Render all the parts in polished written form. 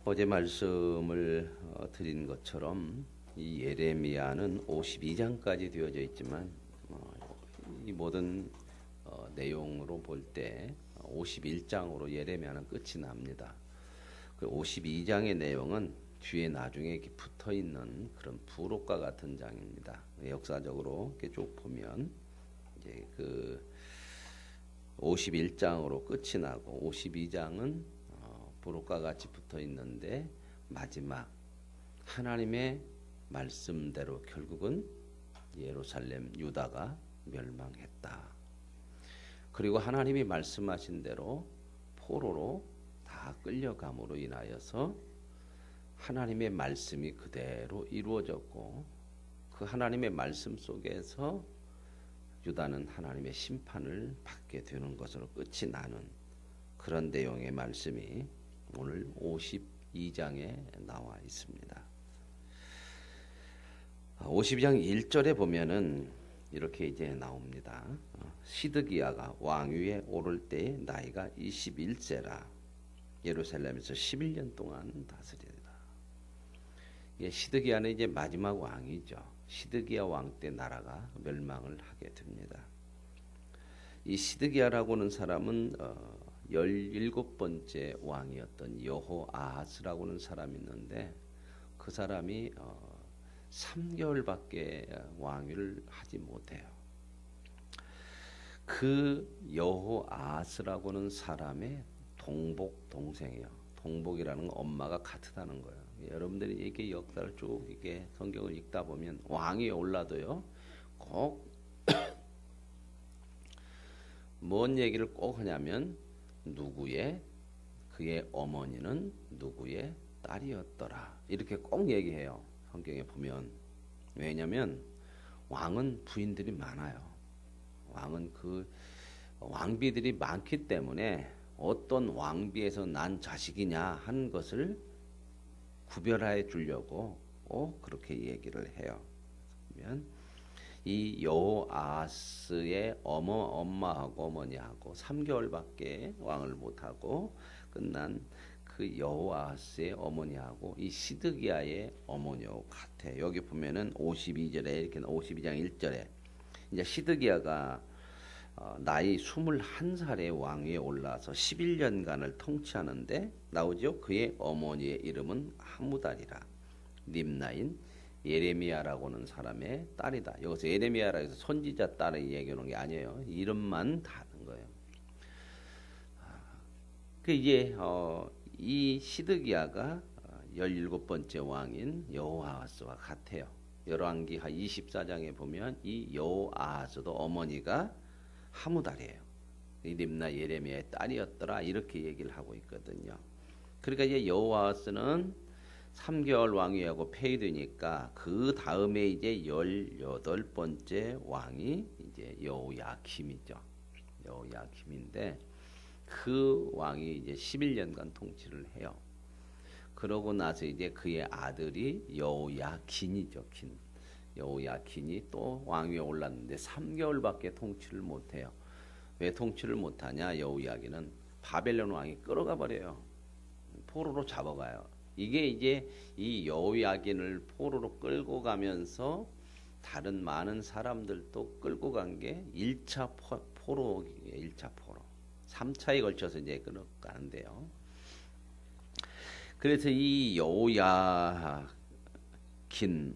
어제 말씀을 드린 것처럼 이 예레미야는 52장까지 되어져 있지만 이 모든 내용으로 볼 때 51장으로 예레미야는 끝이 납니다. 그 52장의 내용은 뒤에 나중에 이렇게 붙어 있는 그런 부록과 같은 장입니다. 역사적으로 이렇게 쭉 보면 이제 그 51장으로 끝이 나고 52장은 부록과 같이 붙어 있는데 마지막 하나님의 말씀대로 결국은 예루살렘 유다가 멸망했다. 그리고 하나님이 말씀하신 대로 포로로 다 끌려감으로 인하여서 하나님의 말씀이 그대로 이루어졌고 그 하나님의 말씀 속에서 유다는 하나님의 심판을 받게 되는 것으로 끝이 나는 그런 내용의 말씀이 오늘 52장에 나와 있습니다. 52장 1절에 보면은 이렇게 이제 나옵니다. 시드기야가 왕위에 오를 때에 나이가 21세라 예루살렘에서 11년 동안 다스리라. 시드기야는 이제 마지막 왕이죠. 시드기야 왕 때 나라가 멸망을 하게 됩니다. 이 시드기야라고는 사람은 17번째 왕이었던 여호아하스라고 하는 사람이 있는데 그 사람이 3개월밖에 왕위를 하지 못해요. 그 여호아하스라고 하는 사람의 동복 동생이에요. 동복이라는 건 엄마가 같다는 거예요. 여러분들이 이게 역사를 쭉 이렇게 성경을 읽다 보면 왕이 올라도요 꼭 뭔 얘기를 꼭 하냐면 누구의 그의 어머니는 누구의 딸이었더라 이렇게 꼭 얘기해요. 성경에 보면. 왜냐하면 왕은 부인들이 많아요. 왕은 그 왕비들이 많기 때문에 어떤 왕비에서 난 자식이냐 하는 것을 구별해 주려고 그렇게 얘기를 해요. 그러면 이 여호아하스의 엄마하고 어머니하고 3개월밖에 왕을 못하고 끝난 그 여호아하스의 어머니하고 이 시드기야의 어머니하고 같아. 여기 보면은 52절에 이렇게 52장 1절에 이제 시드기야가 나이 21살의 왕위에 올라서 11년간을 통치하는데 나오죠. 그의 어머니의 이름은 하무달이라 림나인 예레미야라고 하는 사람의 딸이다. 여기서 예레미야라 해서 선지자 딸을 얘기하는 게 아니에요. 이름만 다른 거예요. 그 이제 이 시드기야가 17번째 왕인 여호아하스와 같아요. 열왕기하 24장에 보면 이 여호아하스도 어머니가 하무달이에요. 이 림나 예레미야의 딸이었더라 이렇게 얘기를 하고 있거든요. 그러니까 이제 여호아하스는 3개월 왕위하고 폐위되니까 그 다음에 이제 18번째 왕이 이제 여호야김이죠. 여호야김인데 그 왕이 이제 11년간 통치를 해요. 그러고 나서 이제 그의 아들이 여호야긴이죠. 여호야긴이 또 왕위에 올랐는데 3개월밖에 통치를 못해요. 왜 통치를 못하냐? 여호야긴은 바벨론 왕이 끌어가 버려요. 포로로 잡아가요. 이게 이제 이 여호야긴을 포로로 끌고 가면서 다른 많은 사람들도 끌고 간 게 1차 포로예요. 1차 포로. 3차에 걸쳐서 이제 끌어가는데요. 그래서 이 여호야긴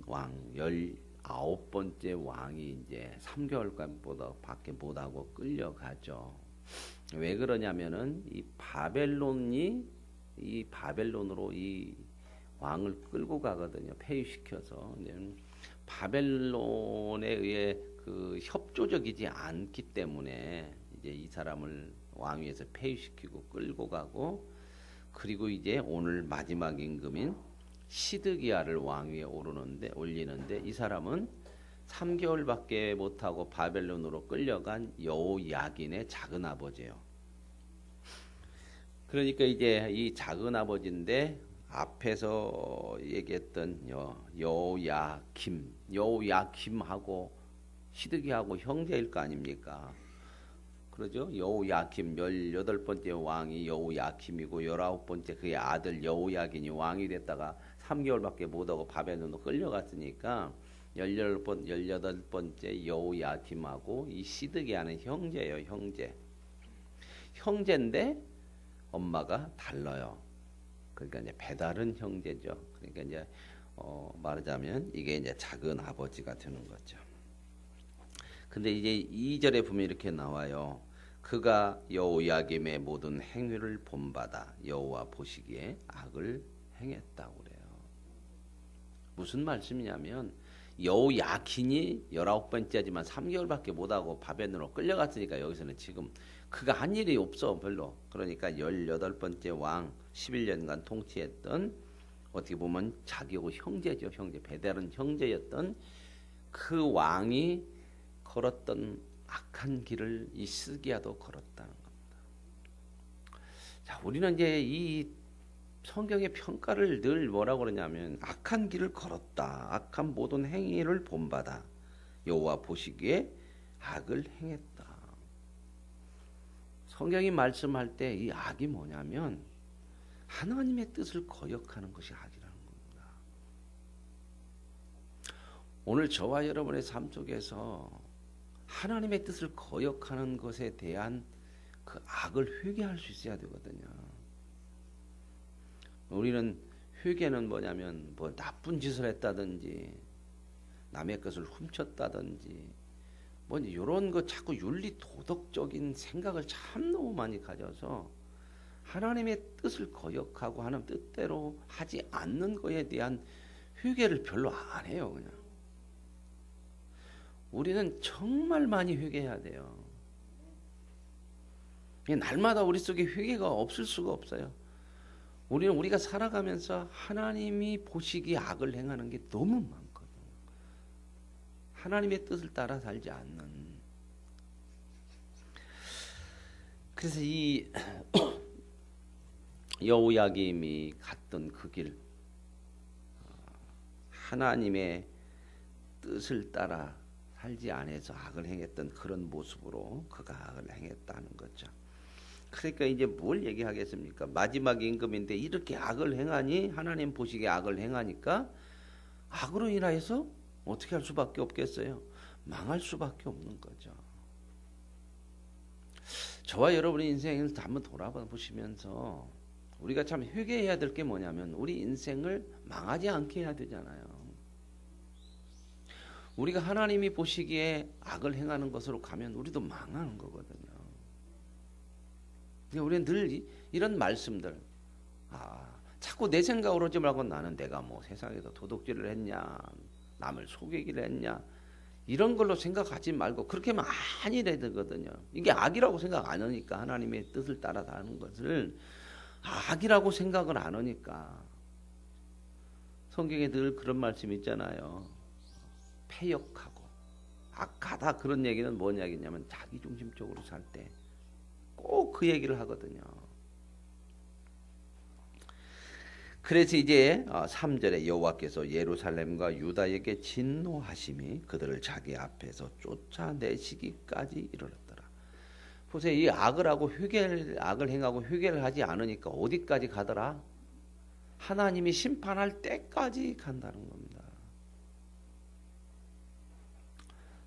왕 19번째 왕이 이제 3개월간보다 밖에 못하고 끌려가죠. 왜 그러냐면은 이 바벨론으로 이 왕을 끌고 가거든요. 폐위시켜서. 바벨론에 의해 그 협조적이지 않기 때문에 이제 이 사람을 왕위에서 폐위시키고 끌고 가고 그리고 이제 오늘 마지막 임금인 시드기야를 왕위에 올리는데 이 사람은 3개월밖에 못하고 바벨론으로 끌려간 여호야긴의 작은 아버지예요. 그러니까 이제 이 작은 아버지인데 앞에서 얘기했던 여호야김하고 시드기야하고 형제일 거 아닙니까? 그러죠? 여호야김 18번째 왕이 여호야김이고 19번째 그의 아들 여호야긴이 왕이 됐다가 3개월밖에 못하고 바벨론으로 끌려갔으니까 18번째 여호야김하고 이 시드기야는 형제예요, 형제. 형제인데 엄마가 달라요. 그러니까 이제 배다른 형제죠. 그러니까 이제 말하자면 이게 이제 작은 아버지가 되는 거죠. 근데 이제 2절에 보면 이렇게 나와요. 그가 여호야김의 모든 행위를 본받아 여호와 보시기에 악을 행했다고 그래요. 무슨 말씀이냐면 여호야긴이 19번째지만 3개월밖에 못하고 바벨론으로 끌려갔으니까 여기서는 지금 그가 한 일이 없어 별로. 그러니까 18번째 왕 11년간 통치했던 어떻게 보면 자기하고 형제죠. 형제. 배다른 형제였던 그 왕이 걸었던 악한 길을 이 시드기야도 걸었다는 겁니다. 자, 우리는 이제 이 성경의 평가를 늘 뭐라고 그러냐면 악한 길을 걸었다. 악한 모든 행위를 본받아 여호와 보시기에 악을 행했다. 성경이 말씀할 때 이 악이 뭐냐면 하나님의 뜻을 거역하는 것이 악이라는 겁니다. 오늘 저와 여러분의 삶 속에서 하나님의 뜻을 거역하는 것에 대한 그 악을 회개할 수 있어야 되거든요. 우리는 회개는 뭐냐면 뭐 나쁜 짓을 했다든지 남의 것을 훔쳤다든지 뭐 이런 거 자꾸 윤리 도덕적인 생각을 참 너무 많이 가져서 하나님의 뜻을 거역하고 하는 뜻대로 하지 않는 거에 대한 회개를 별로 안 해요. 그냥 우리는 정말 많이 회개해야 돼요. 날마다 우리 속에 회개가 없을 수가 없어요. 우리는 우리가 살아가면서 하나님이 보시기에 악을 행하는 게 너무 많거든요. 하나님의 뜻을 따라 살지 않는. 그래서 이 여호야김이 갔던 그 길, 하나님의 뜻을 따라 살지 않아서 악을 행했던 그런 모습으로 그가 악을 행했다는 거죠. 그러니까 이제 뭘 얘기하겠습니까? 마지막 임금인데 이렇게 악을 행하니 하나님 보시기에 악을 행하니까 악으로 인하여서 어떻게 할 수밖에 없겠어요? 망할 수밖에 없는 거죠. 저와 여러분의 인생을 한번 돌아보시면서 우리가 참 회개해야 될 게 뭐냐면 우리 인생을 망하지 않게 해야 되잖아요. 우리가 하나님이 보시기에 악을 행하는 것으로 가면 우리도 망하는 거거든요. 우리는 늘 이런 말씀들, 자꾸 내 생각으로 하지 말고 나는 내가 뭐 세상에서 도둑질을 했냐, 남을 속이기를 했냐, 이런 걸로 생각하지 말고 그렇게 많이 해야 되거든요. 이게 악이라고 생각 안 하니까 하나님의 뜻을 따라 사는 것을 악이라고 생각을 안 하니까 성경에 늘 그런 말씀이 있잖아요. 패역하고 악하다 그런 얘기는 뭔 얘기냐면 자기중심적으로 살 때 꼭 그 얘기를 하거든요. 그래서 이제 3절에 여호와께서 예루살렘과 유다에게 진노하심이 그들을 자기 앞에서 쫓아내시기까지 이르렀더라. 보세요. 이 악을 하고 악을 행하고 회개를 하지 않으니까 어디까지 가더라? 하나님이 심판할 때까지 간다는 겁니다.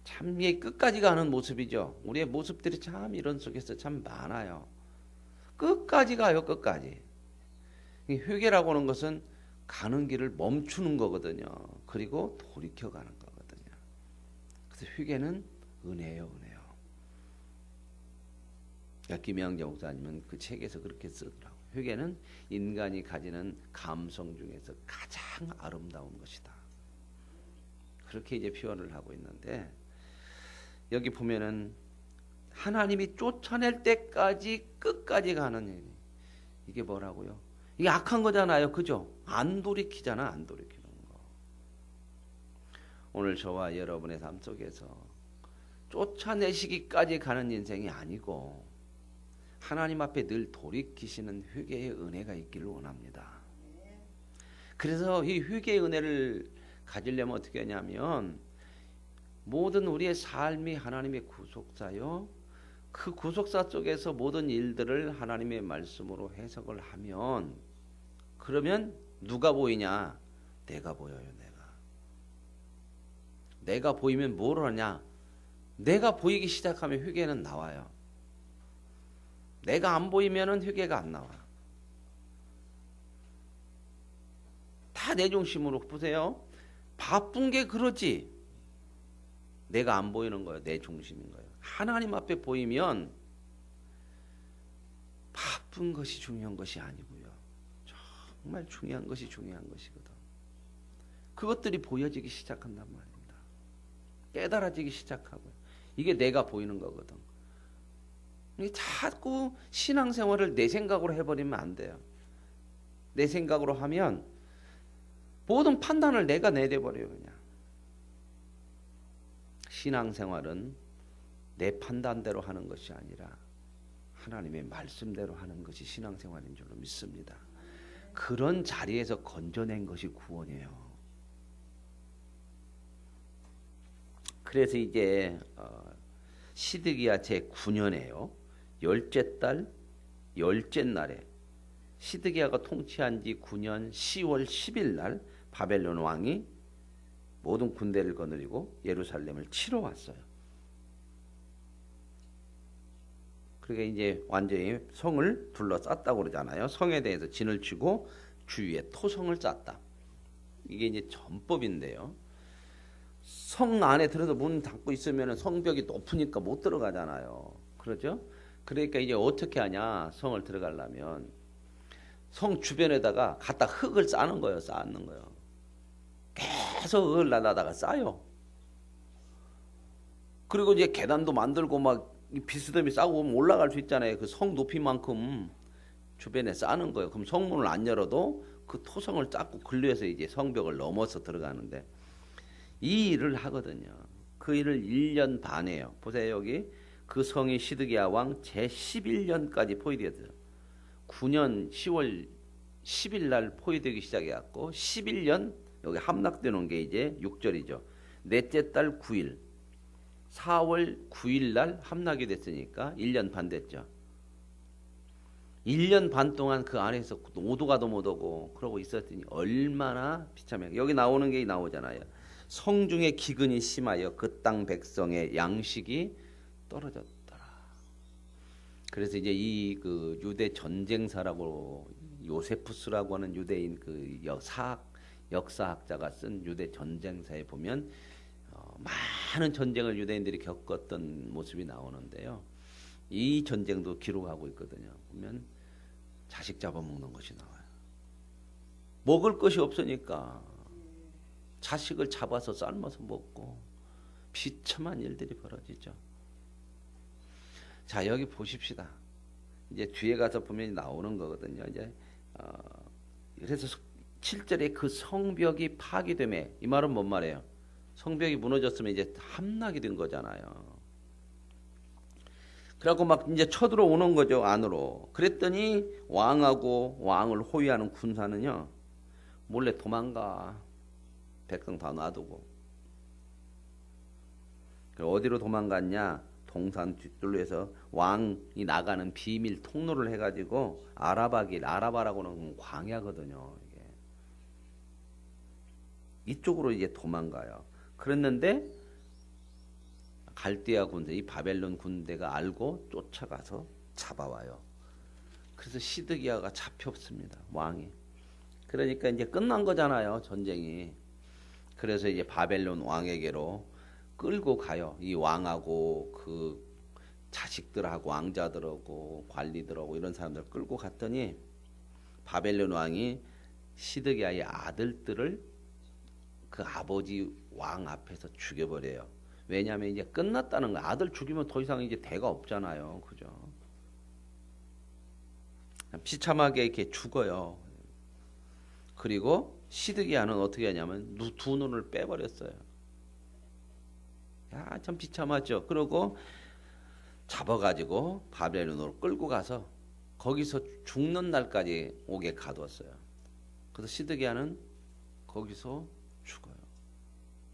참 이게 끝까지 가는 모습이죠. 우리의 모습들이 참 이런 속에서 참 많아요. 끝까지 가요. 끝까지. 회개라고 하는 것은 가는 길을 멈추는 거거든요. 그리고 돌이켜 가는 거거든요. 그래서 회개는 은혜예요. 은혜요. 김영재 목사님은 그 책에서 그렇게 쓰더라고요. 회개는 인간이 가지는 감성 중에서 가장 아름다운 것이다. 그렇게 이제 표현을 하고 있는데 여기 보면은 하나님이 쫓아낼 때까지 끝까지 가는 일. 이게 뭐라고요? 이게 악한 거잖아요. 그죠? 안 돌이키잖아. 안 돌이키는 거. 오늘 저와 여러분의 삶 속에서 쫓아내시기까지 가는 인생이 아니고 하나님 앞에 늘 돌이키시는 회개의 은혜가 있기를 원합니다. 그래서 이 회개의 은혜를 가지려면 어떻게 하냐면 모든 우리의 삶이 하나님의 구속사요. 그 구속사 속에서 모든 일들을 하나님의 말씀으로 해석을 하면 그러면 누가 보이냐? 내가 보여요. 내가 보이면 뭘 하냐? 내가 보이기 시작하면 회개는 나와요. 내가 안 보이면은 회개가 안 나와. 다 내 중심으로 보세요. 바쁜 게 그러지. 내가 안 보이는 거예요. 내 중심인 거예요. 하나님 앞에 보이면 바쁜 것이 중요한 것이 아니고요. 정말 중요한 것이 중요한 것이거든. 그것들이 보여지기 시작한단 말입니다. 깨달아지기 시작하고요. 이게 내가 보이는 거거든. 자꾸 신앙생활을 내 생각으로 해버리면 안 돼요. 내 생각으로 하면 모든 판단을 내가 내려버려요. 그냥. 신앙생활은 내 판단대로 하는 것이 아니라 하나님의 말씀대로 하는 것이 신앙생활인 줄로 믿습니다. 그런 자리에서 건져낸 것이 구원이에요. 그래서 이제 시드기야 제9년에요. 열째 달 열째 날에 시드기야가 통치한 지 9년 10월 10일 날 바벨론 왕이 모든 군대를 거느리고 예루살렘을 치러 왔어요. 그러니까 이제 완전히 성을 둘러쌌다고 그러잖아요. 성에 대해서 진을 치고 주위에 토성을 쌌다. 이게 이제 전법인데요. 성 안에 들어서 문 닫고 있으면 성벽이 높으니까 못 들어가잖아요. 그렇죠? 그러니까 이제 어떻게 하냐? 성을 들어가려면 성 주변에다가 갖다 흙을 쌓는 거예요. 쌓는 거예요. 계속 흙을 날라다가 쌓여. 그리고 이제 계단도 만들고 막 비스듬히 싸고 오면 올라갈 수 있잖아요. 그 성 높이만큼 주변에 쌓는 거예요. 그럼 성문을 안 열어도 그 토성을 쌓고 근류해서 이제 성벽을 넘어서 들어가는데 이 일을 하거든요. 그 일을 1년 반 해요. 보세요. 여기 그 성이 시드기야 왕 제11년까지 포위되었어요. 9년 10월 10일 날 포위되기 시작해갖고 11년 여기 함락되는 게 이제 6절이죠. 넷째 달 9일 4월 9일 날 함락이 됐으니까 1년 반 됐죠. 1년 반 동안 그 안에서 오도 가도 못 오고 그러고 있었더니 얼마나 비참해. 여기 나오는 게 나오잖아요. 성중에 기근이 심하여 그 땅 백성의 양식이 떨어졌더라. 그래서 이제 이 그 유대 전쟁사라고 요세푸스라고 하는 유대인 그 역사학자가 쓴 유대 전쟁사에 보면 많은 전쟁을 유대인들이 겪었던 모습이 나오는데요. 이 전쟁도 기록하고 있거든요. 보면 자식 잡아먹는 것이 나와요. 먹을 것이 없으니까 자식을 잡아서 삶아서 먹고 비참한 일들이 벌어지죠. 자, 여기 보십시다. 이제 뒤에 가서 보면 나오는 거거든요. 이제 그래서 7절에 그 성벽이 파괴됨에, 이 말은 뭔 말이에요? 성벽이 무너졌으면 이제 함락이 된 거잖아요. 그래갖고 막 이제 쳐들어오는 거죠, 안으로. 그랬더니 왕하고 왕을 호위하는 군사는요, 몰래 도망가. 백성 다 놔두고. 어디로 도망갔냐? 동산 뒷줄로 해서 왕이 나가는 비밀 통로를 해가지고 아라바라고는 광야거든요. 이게. 이쪽으로 이제 도망가요. 그랬는데 갈대아 군대, 이 바벨론 군대가 알고 쫓아가서 잡아와요. 그래서 시드기야가 잡혔습니다. 왕이. 그러니까 이제 끝난 거잖아요, 전쟁이. 그래서 이제 바벨론 왕에게로 끌고 가요. 이 왕하고 그 자식들하고 왕자들하고 관리들하고 이런 사람들 끌고 갔더니 바벨론 왕이 시드기야의 아들들을 그 아버지 왕 앞에서 죽여버려요. 왜냐하면 이제 끝났다는 거. 아들 죽이면 더 이상 이제 대가 없잖아요. 그죠? 비참하게 이렇게 죽어요. 그리고 시드기야는 어떻게 하냐면 두 눈을 빼버렸어요. 야, 참 비참하죠. 그러고 잡아가지고 바벨론으로 끌고 가서 거기서 죽는 날까지 옥에 가두었어요. 그래서 시드기야는 거기서 죽어요.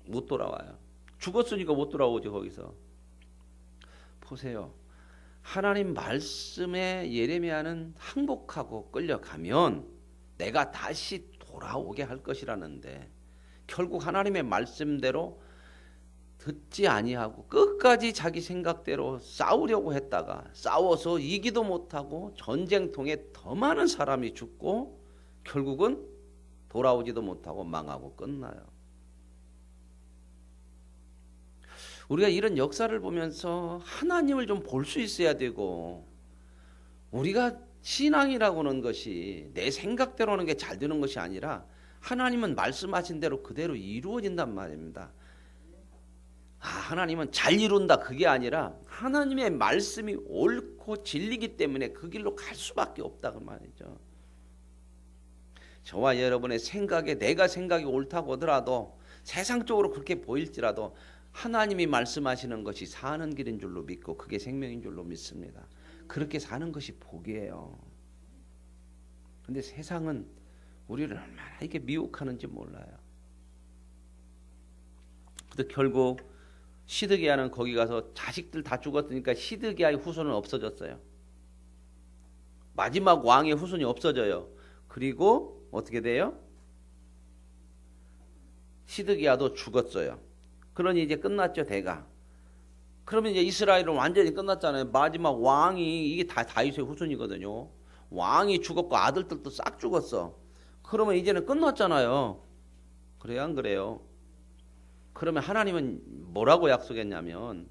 못 돌아와요. 죽었으니까 못 돌아오죠. 거기서. 보세요. 하나님 말씀에 예레미야는 항복하고 끌려가면 내가 다시 돌아오게 할 것이라는데 결국 하나님의 말씀대로 듣지 아니하고 끝까지 자기 생각대로 싸우려고 했다가 싸워서 이기도 못하고 전쟁통에 더 많은 사람이 죽고 결국은 돌아오지도 못하고 망하고 끝나요. 우리가 이런 역사를 보면서 하나님을 좀 볼 수 있어야 되고, 우리가 신앙이라고 하는 것이 내 생각대로 하는 게 잘 되는 것이 아니라 하나님은 말씀하신 대로 그대로 이루어진단 말입니다. 하나님은 잘 이룬다 그게 아니라 하나님의 말씀이 옳고 진리기 때문에 그 길로 갈 수밖에 없다 그 말이죠. 저와 여러분의 생각에 내가 생각이 옳다고 하더라도 세상적으로 그렇게 보일지라도 하나님이 말씀하시는 것이 사는 길인 줄로 믿고 그게 생명인 줄로 믿습니다. 그렇게 사는 것이 복이에요. 그런데 세상은 우리를 얼마나 이게 미혹하는지 몰라요. 근데 결국 시드기야는 거기 가서 자식들 다 죽었으니까 시드기야의 후손은 없어졌어요. 마지막 왕의 후손이 없어져요. 그리고 어떻게 돼요? 시드기야도 죽었어요. 그러니 이제 끝났죠, 대가. 그러면 이제 이스라엘은 완전히 끝났잖아요. 마지막 왕이 이게 다 다윗의 후손이거든요. 왕이 죽었고 아들들도 싹 죽었어. 그러면 이제는 끝났잖아요. 그래요, 안 그래요? 그러면 하나님은 뭐라고 약속했냐면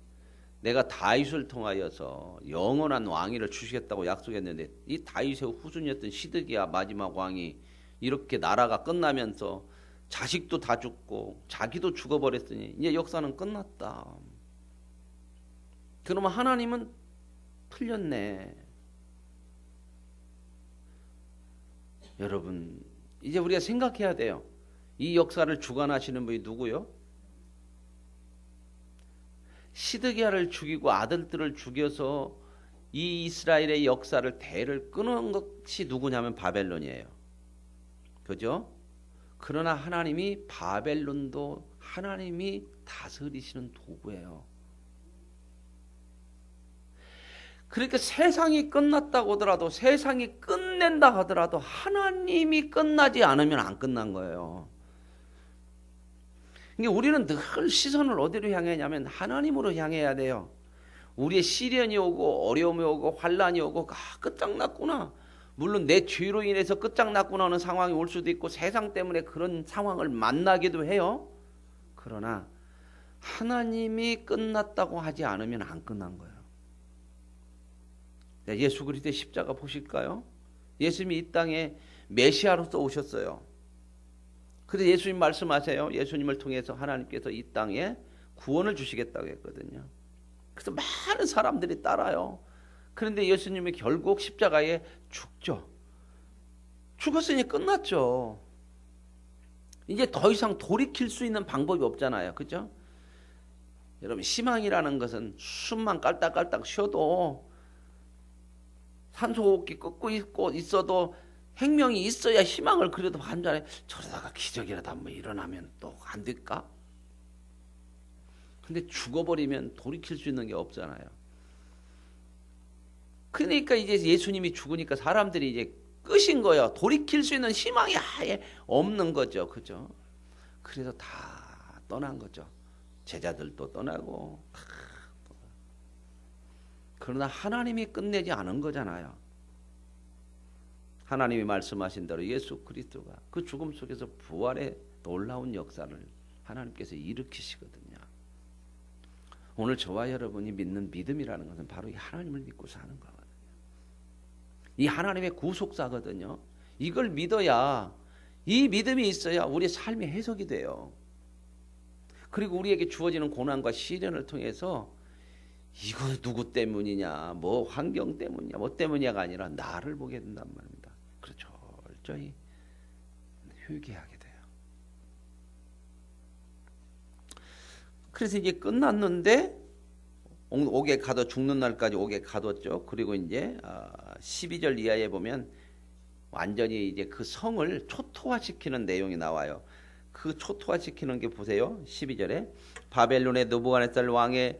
내가 다윗을 통하여서 영원한 왕위를 주시겠다고 약속했는데 이 다윗의 후손이었던 시드기야 마지막 왕이 이렇게 나라가 끝나면서 자식도 다 죽고 자기도 죽어버렸으니 이제 역사는 끝났다. 그러면 하나님은 틀렸네. 여러분 이제 우리가 생각해야 돼요. 이 역사를 주관하시는 분이 누구요? 시드기야를 죽이고 아들들을 죽여서 이 이스라엘의 역사를 대를 끊은 것이 누구냐면 바벨론이에요. 그죠? 그러나 하나님이 바벨론도 하나님이 다스리시는 도구예요. 그러니까 세상이 끝났다고 하더라도 세상이 끝낸다 하더라도 하나님이 끝나지 않으면 안 끝난 거예요. 그러니까 우리는 늘 시선을 어디로 향하냐면 하나님으로 향해야 돼요. 우리의 시련이 오고 어려움이 오고 환란이 오고 끝장났구나. 물론 내 죄로 인해서 끝장났구나 하는 상황이 올 수도 있고 세상 때문에 그런 상황을 만나기도 해요. 그러나 하나님이 끝났다고 하지 않으면 안 끝난 거예요. 예수 그리스도의 십자가 보실까요? 예수님이 이 땅에 메시아로서 오셨어요. 그래서 예수님 말씀하세요. 예수님을 통해서 하나님께서 이 땅에 구원을 주시겠다고 했거든요. 그래서 많은 사람들이 따라요. 그런데 예수님이 결국 십자가에 죽죠. 죽었으니 끝났죠. 이제 더 이상 돌이킬 수 있는 방법이 없잖아요. 그죠? 여러분 희망이라는 것은 숨만 깔딱깔딱 쉬어도 산소호흡기 꺾고 있어도 생명이 있어야 희망을 그래도 한잔해. 저러다가 기적이라도 한번 일어나면 또 안 될까? 근데 죽어버리면 돌이킬 수 있는 게 없잖아요. 그러니까 이제 예수님이 죽으니까 사람들이 이제 끝인 거예요. 돌이킬 수 있는 희망이 아예 없는 거죠. 그죠? 그래서 다 떠난 거죠. 제자들도 떠나고. 그러나 하나님이 끝내지 않은 거잖아요. 하나님이 말씀하신 대로 예수 그리스도가 그 죽음 속에서 부활의 놀라운 역사를 하나님께서 일으키시거든요. 오늘 저와 여러분이 믿는 믿음이라는 것은 바로 이 하나님을 믿고 사는 거거든요. 이 하나님의 구속사거든요. 이걸 믿어야, 이 믿음이 있어야 우리의 삶의 해석이 돼요. 그리고 우리에게 주어지는 고난과 시련을 통해서 이거 누구 때문이냐, 뭐 환경 때문이냐, 뭐 때문이냐가 아니라 나를 보게 된단 말입니다. 그래서 철저히 회개하게 돼요. 그래서 이제 끝났는데 옥에 가둬 죽는 날까지 옥에 가뒀죠. 그리고 이제 12절 이하에 보면 완전히 이제 그 성을 초토화시키는 내용이 나와요. 그 초토화시키는 게 보세요. 12절에 바벨론의 느부갓네살 왕의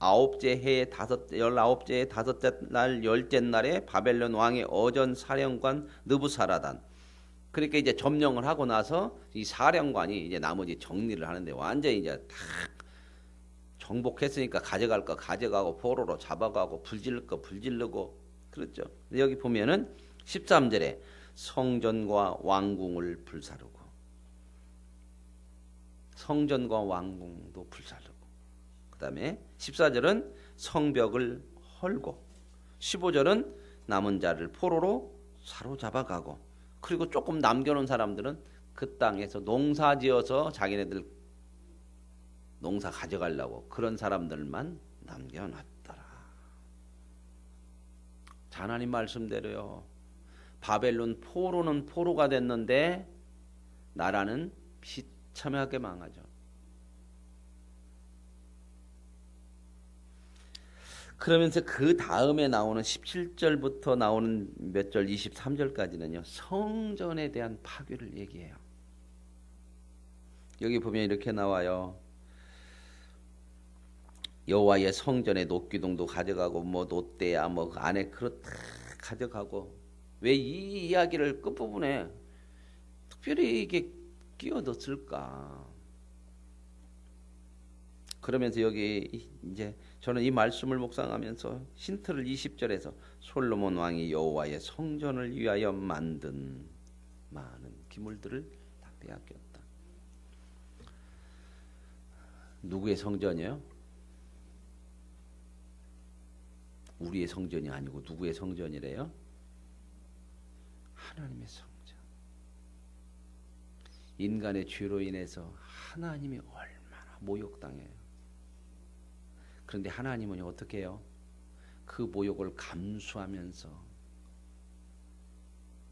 아홉째 해의 19째 다섯째 날 열째 날에 바벨론 왕의 어전 사령관 느부사라단. 그러니까 이제 점령을 하고 나서 이 사령관이 이제 나머지 정리를 하는데 완전히 이제 다 정복했으니까 가져갈 거 가져가고 포로로 잡아가고 불질를 거 불질르고 그렇죠. 여기 보면은 13절에 성전과 왕궁을 불사르고 성전과 왕궁도 불사르고 그다음에 14절은 성벽을 헐고 15절은 남은 자를 포로로 사로잡아가고 그리고 조금 남겨놓은 사람들은 그 땅에서 농사지어서 자기네들 농사 가져가려고 그런 사람들만 남겨놨더라. 자, 하나님 말씀대로요. 바벨론 포로는 포로가 됐는데 나라는 비참하게 망하죠. 그러면서 그 다음에 나오는 17절부터 나오는 몇 절 23절까지는요. 성전에 대한 파괴를 얘기해요. 여기 보면 이렇게 나와요. 여호와의 성전의 녹기둥도 가져가고 뭐 놋대야 뭐 안에 그릇 다 가져가고 왜 이 이야기를 끝부분에 특별히 이게 끼워 넣었을까? 그러면서 여기 이제 저는 이 말씀을 묵상하면서 힌트를 20절에서 솔로몬 왕이 여호와의 성전을 위하여 만든 많은 기물들을 다 빼앗겼다. 누구의 성전이에요? 우리의 성전이 아니고 누구의 성전이래요? 하나님의 성전. 인간의 죄로 인해서 하나님이 얼마나 모욕당해요. 그런데 하나님은 어떻게 해요? 그 모욕을 감수하면서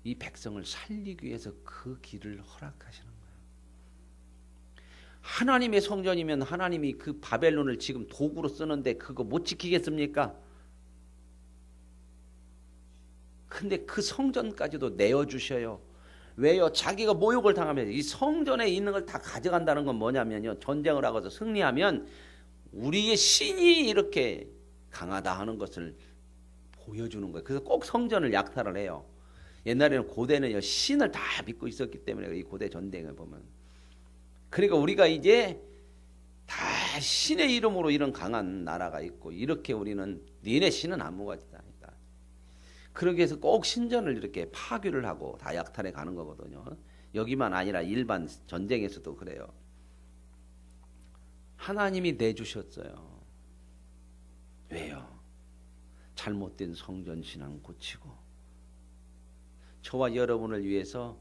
이 백성을 살리기 위해서 그 길을 허락하시는 거예요. 하나님의 성전이면 하나님이 그 바벨론을 지금 도구로 쓰는데 그거 못 지키겠습니까? 근데 그 성전까지도 내어주셔요. 왜요? 자기가 모욕을 당하면 이 성전에 있는 걸 다 가져간다는 건 뭐냐면요. 전쟁을 하고서 승리하면 우리의 신이 이렇게 강하다 하는 것을 보여주는 거예요. 그래서 꼭 성전을 약탈을 해요. 옛날에는 고대는요. 신을 다 믿고 있었기 때문에 이 고대 전쟁을 보면. 그러니까 우리가 이제 다 신의 이름으로 이런 강한 나라가 있고 이렇게 우리는 니네 신은 아무것도 아니다. 그러기 위해서 꼭 신전을 이렇게 파괴를 하고 다 약탈해 가는 거거든요. 여기만 아니라 일반 전쟁에서도 그래요. 하나님이 내주셨어요. 왜요? 잘못된 성전 신앙 고치고 저와 여러분을 위해서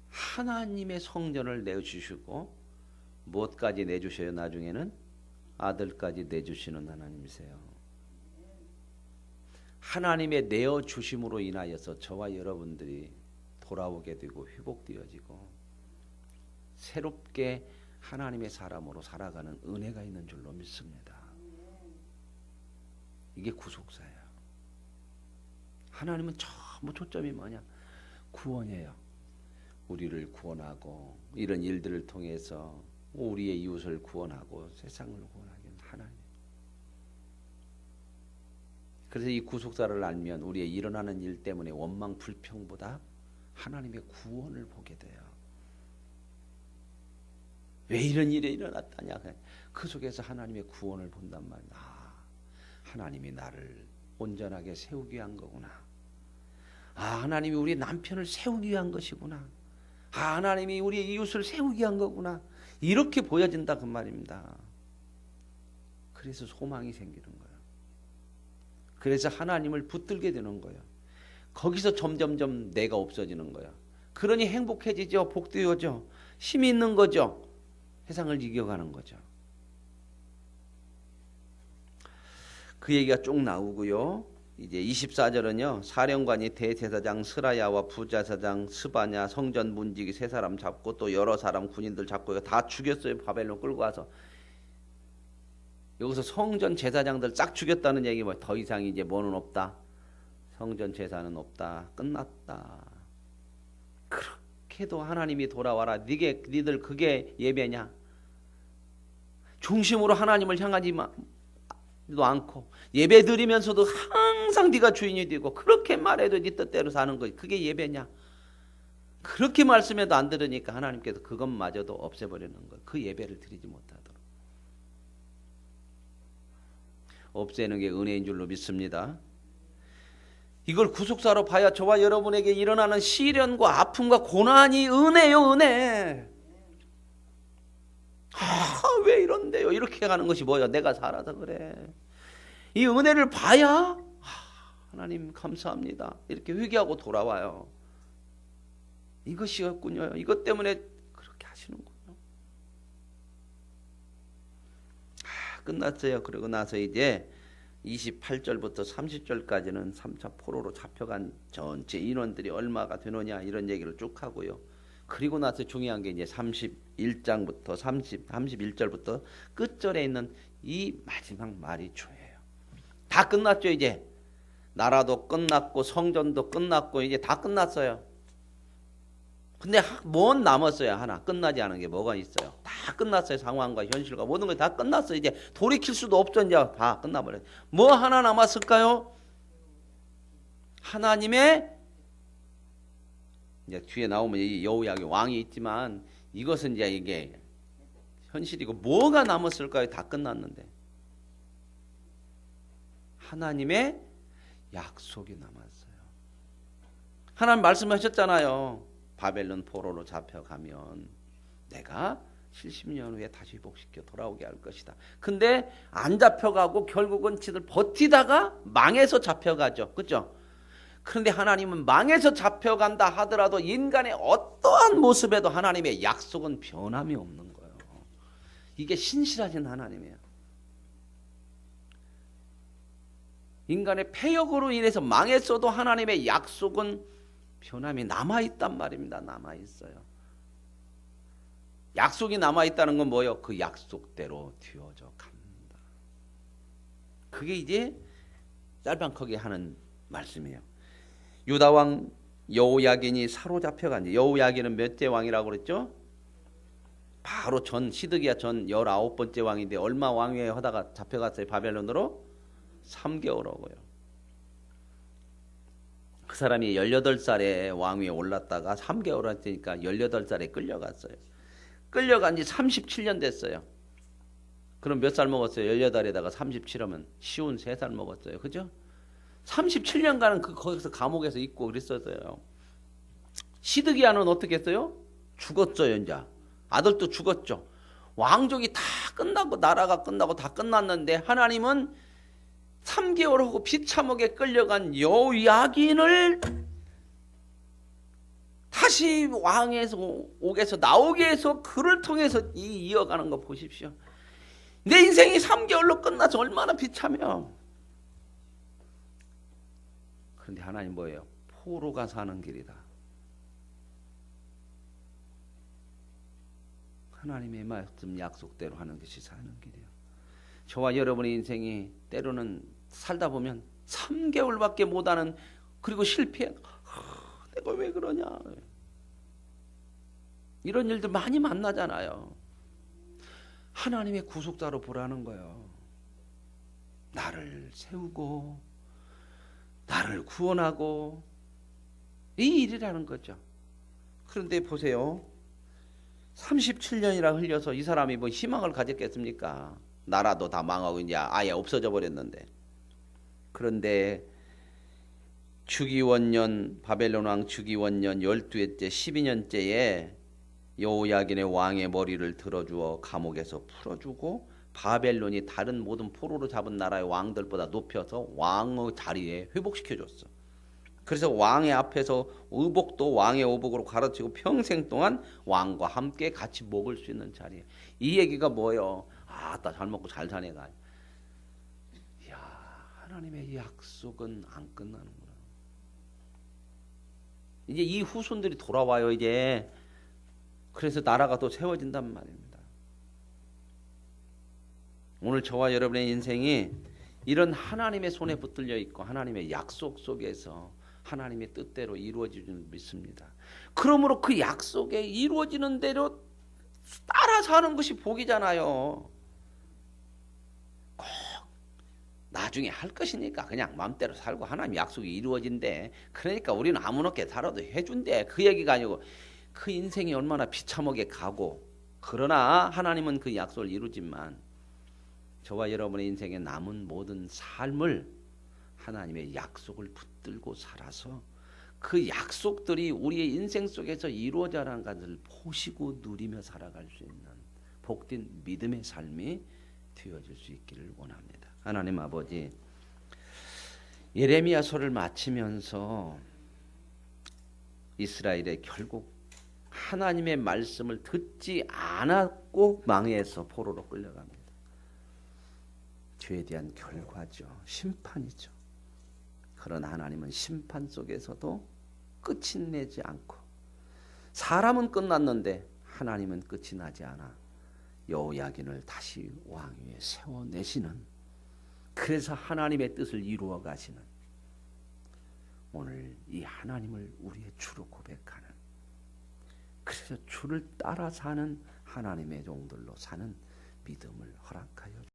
하나님의 성전을 내주시고 무엇까지 내주셔요? 나중에는 아들까지 내주시는 하나님이세요. 하나님의 내어주심으로 인하여서 저와 여러분들이 돌아오게 되고 회복되어지고 새롭게 하나님의 사람으로 살아가는 은혜가 있는 줄로 믿습니다. 이게 구속사예요. 하나님은 전부 초점이 뭐냐? 구원이에요. 우리를 구원하고 이런 일들을 통해서 우리의 이웃을 구원하고 세상을 구원하기는 하나님. 그래서 이 구속사를 알면 우리의 일어나는 일 때문에 원망 불평보다 하나님의 구원을 보게 돼요. 왜 이런 일이 일어났다냐? 그 속에서 하나님의 구원을 본단 말이야. 아, 하나님이 나를 온전하게 세우기 위한 거구나. 아, 하나님이 우리 남편을 세우기 위한 것이구나. 아, 하나님이 우리 이웃을 세우기 위한 거구나. 이렇게 보여진다 그 말입니다. 그래서 소망이 생기는 거예요. 그래서 하나님을 붙들게 되는 거예요. 거기서 점점점 내가 없어지는 거예요. 그러니 행복해지죠. 복되어져. 힘이 있는 거죠. 세상을 이겨가는 거죠. 그 얘기가 쭉 나오고요. 이제 24절은요. 사령관이 대제사장 스라야와 부제사장 스바냐 성전 문지기 세 사람 잡고 또 여러 사람 군인들 잡고 다 죽였어요. 바벨론 끌고 와서. 여기서 성전 제사장들 싹 죽였다는 얘기 뭐 더 이상 이제 뭐는 없다. 성전 제사는 없다. 끝났다. 그렇게도 하나님이 돌아와라. 니들 그게 예배냐? 중심으로 하나님을 향하지 않고 예배 드리면서도 항상 네가 주인이 되고 그렇게 말해도 네 뜻대로 사는 거지. 그게 예배냐? 그렇게 말씀해도 안 들으니까 하나님께서 그것마저도 없애버리는 거예요. 그 예배를 드리지 못하도록. 없애는 게 은혜인 줄로 믿습니다. 이걸 구속사로 봐야 저와 여러분에게 일어나는 시련과 아픔과 고난이 은혜요, 은혜. 왜 이런데요? 이렇게 가는 것이 뭐야? 내가 살아서 그래. 이 은혜를 봐야 하나님 감사합니다. 이렇게 회개하고 돌아와요. 이것이었군요. 이것 때문에 그렇게 하시는 거예요. 끝났어요. 그러고 나서 이제 28절부터 30절까지는 3차 포로로 잡혀간 전체 인원들이 얼마가 되느냐 이런 얘기를 쭉 하고요. 그리고 나서 중요한 게 이제 31장부터 31절부터 끝절에 있는 이 마지막 말이 중요해요. 다 끝났죠. 이제 나라도 끝났고 성전도 끝났고 이제 다 끝났어요. 근데 뭔 남았어요? 하나 끝나지 않은 게 뭐가 있어요? 다 끝났어요. 상황과 현실과 모든 게 다 끝났어요. 이제 돌이킬 수도 없죠. 이제 다 끝나버려요. 뭐 하나 남았을까요? 하나님의 이제 뒤에 나오면 이 여호야긴 왕이 있지만 이것은 이제 이게 현실이고 뭐가 남았을까요? 다 끝났는데 하나님의 약속이 남았어요. 하나님 말씀하셨잖아요. 바벨론 포로로 잡혀가면 내가 70년 후에 다시 회복시켜 돌아오게 할 것이다. 근데 안 잡혀가고 결국은 지들 버티다가 망해서 잡혀가죠. 그렇죠? 그런데 하나님은 망해서 잡혀간다 하더라도 인간의 어떠한 모습에도 하나님의 약속은 변함이 없는 거예요. 이게 신실하신 하나님이에요. 인간의 패역으로 인해서 망했어도 하나님의 약속은 변함이 남아있단 말입니다. 남아있어요. 약속이 남아있다는 건 뭐예요? 그 약속대로 되어져 갑니다. 그게 이제 짤방하게 하는 말씀이에요. 유다왕 여호야긴이 사로잡혀간 지 여호야긴은 몇째 왕이라고 그랬죠? 바로 전 시드기야 전 19번째 왕인데 얼마 왕위에 하다가 잡혀갔어요? 바벨론으로? 3개월 하고요. 그 사람이 18살에 왕위에 올랐다가 3개월 했으니까 18살에 끌려갔어요. 끌려간 지 37년 됐어요. 그럼 몇 살 먹었어요? 18에다가 37하면 쉬운 3살 먹었어요. 그죠? 37년간은 거기서 감옥에서 있고 그랬었어요. 시드기야는 어떻게 했어요? 죽었어요. 이제 아들도 죽었죠. 왕족이 다 끝나고 나라가 끝나고 다 끝났는데 하나님은 3개월 하고 비참하게 끌려간 여호야긴을 다시 왕에서 옥에서 나오게 해서 그를 통해서 이어가는 거 보십시오. 내 인생이 3개월로 끝나서 얼마나 비참해요. 그런데 하나님 뭐예요? 포로가 사는 길이다. 하나님의 말씀 약속대로 하는 것이 사는 길이에요. 저와 여러분의 인생이 때로는 살다 보면 3개월밖에 못하는 그리고 실패. 내가 왜 그러냐. 이런 일들 많이 만나잖아요. 하나님의 구속자로 보라는 거예요. 나를 세우고 나를 구원하고 이 일이라는 거죠. 그런데 보세요. 37년이나 흘려서 이 사람이 뭐 희망을 가졌겠습니까? 나라도 다 망하고 이제 아예 없어져 버렸는데. 그런데 주기원년 바벨론 왕 주기원년 12회째 12년째에 여호야긴의 왕의 머리를 들어주어 감옥에서 풀어주고 바벨론이 다른 모든 포로로 잡은 나라의 왕들보다 높여서 왕의 자리에 회복시켜줬어. 그래서 왕의 앞에서 의복도 왕의 의복으로 가르치고 평생 동안 왕과 함께 같이 먹을 수 있는 자리에. 이 얘기가 뭐예요? 나 잘 먹고 잘 사네가. 이야, 하나님의 약속은 안 끝나는구나. 이제 이 후손들이 돌아와요. 이제 그래서 나라가 또 세워진단 말입니다. 오늘 저와 여러분의 인생이 이런 하나님의 손에 붙들려 있고 하나님의 약속 속에서 하나님의 뜻대로 이루어지는 믿습니다. 그러므로 그 약속에 이루어지는 대로 따라 사는 것이 복이잖아요. 꼭 나중에 할 것이니까 그냥 마음대로 살고 하나님 약속이 이루어진대. 그러니까 우리는 아무렇게 살아도 해준대. 그 얘기가 아니고 그 인생이 얼마나 비참하게 가고 그러나 하나님은 그 약속을 이루지만 저와 여러분의 인생에 남은 모든 삶을 하나님의 약속을 붙들고 살아서 그 약속들이 우리의 인생 속에서 이루어져가는 것을 보시고 누리며 살아갈 수 있는 복된 믿음의 삶이 되어질 수 있기를 원합니다. 하나님 아버지, 예레미야서를 마치면서 이스라엘의 결국 하나님의 말씀을 듣지 않았고 망해서 포로로 끌려갑니다. 죄에 대한 결과죠. 심판이죠. 그러나 하나님은 심판 속에서도 끝이 내지 않고 사람은 끝났는데 하나님은 끝이 나지 않아 여호야긴을 다시 왕위에 세워내시는, 그래서 하나님의 뜻을 이루어 가시는, 오늘 이 하나님을 우리의 주로 고백하는, 그래서 주를 따라 사는 하나님의 종들로 사는 믿음을 허락하여